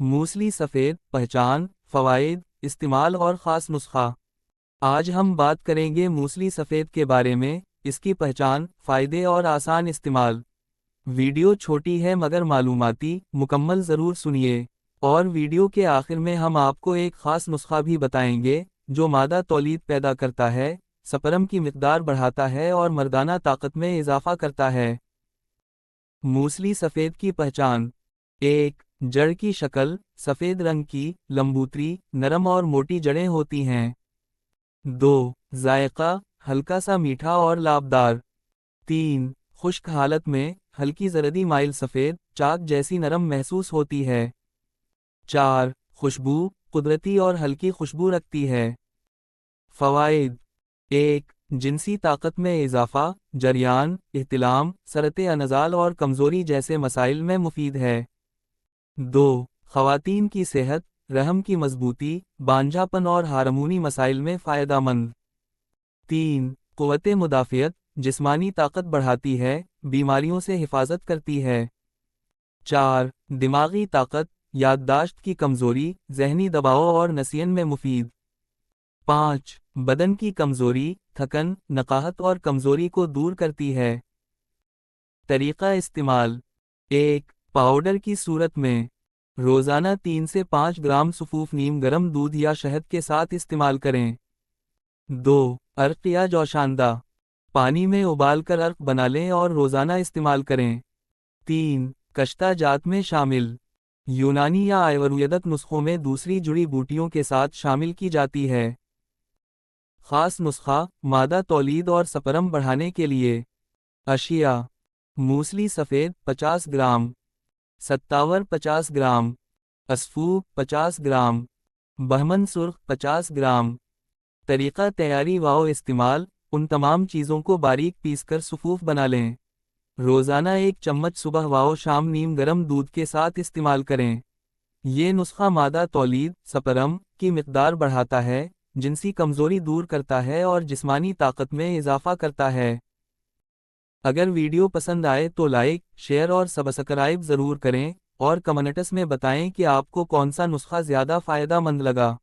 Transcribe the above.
मूसली सफ़ेद, पहचान, फ़वाइद, इस्तेमाल और ख़ास नुस्खा। आज हम बात करेंगे मूसली सफ़ेद के बारे में, इसकी पहचान, फ़ायदे और आसान इस्तेमाल। वीडियो छोटी है मगर मालूमाती, मुकम्मल ज़रूर सुनिए। और वीडियो के आखिर में हम आपको एक ख़ास नुस्खा भी बताएंगे, जो मादा तौलीद पैदा करता है, स्पर्म की मिक़दार बढ़ाता है और मर्दाना ताकत में इजाफ़ा करता है। मूसली सफ़ेद की पहचान। 1. जड़ की शक्ल, सफ़ेद रंग की, लंबूतरी, नरम और मोटी जड़ें होती हैं। 2. जायका, हल्का सा मीठा और लाभदार। 3. खुश्क हालत में, हल्की जरदी माइल सफ़ेद, चाक जैसी नरम महसूस होती है। 4. खुशबू, कुदरती और हल्की खुशबू रखती है। फ़वाइद। 1. जिनसी ताकत में इजाफ़ा, जरियान, इहतिलाम, सरते अनजाल और कमज़ोरी जैसे मसाइल में मुफीद है। 2. ख़वातीन की सेहत, रहम की मजबूती, बांझापन और हार्मोनी मसाइल में फ़ायदेमंद। 3. क़ुव्वत मुदाफ़ियत, जिस्मानी ताकत बढ़ाती है, बीमारियों से हिफाजत करती है। 4. दिमागी ताकत, याददाश्त की कमज़ोरी, ज़हनी दबाव और नसियन में मुफीद। 5. बदन की कमज़ोरी, थकन, नकाहत और कमज़ोरी को दूर करती है। तरीक़ा इस्तेमाल। 1. पाउडर की सूरत में, रोज़ाना 3 से 5 ग्राम सफ़ूफ नीम गर्म दूध या शहद के साथ इस्तेमाल करें। 2. अर्क या जोशांदा, पानी में उबालकर अर्क बना लें और रोज़ाना इस्तेमाल करें। 3. कश्ता जात में शामिल, यूनानी या आयुर्वेदिक नुस्खों में दूसरी जुड़ी बूटियों के साथ शामिल की जाती है। ख़ास नुस्खा, मादा तौलीद और स्पर्म बढ़ाने के लिए। अशिया: मूसली सफ़ेद 50 ग्राम, सत्तावर 50 ग्राम, अस्फू 50 ग्राम, बहमन सुर्ख 50 ग्राम। तरीक़ा तैयारी व इस्तेमाल, उन तमाम चीज़ों को बारीक पीसकर सफ़ूफ बना लें। रोज़ाना 1 चम्मच सुबह व शाम नीम गर्म दूध के साथ इस्तेमाल करें। ये नुस्खा मादा तौलीद, स्पर्म की मिक़दार बढ़ाता है, जिनसी कमज़ोरी दूर करता है और जिस्मानी ताकत में इजाफ़ा करता है। अगर वीडियो पसंद आए तो लाइक, शेयर और सब्सक्राइब ज़रूर करें, और कमेंट्स में बताएं कि आपको कौन सा नुस्खा ज़्यादा फ़ायदेमंद लगा।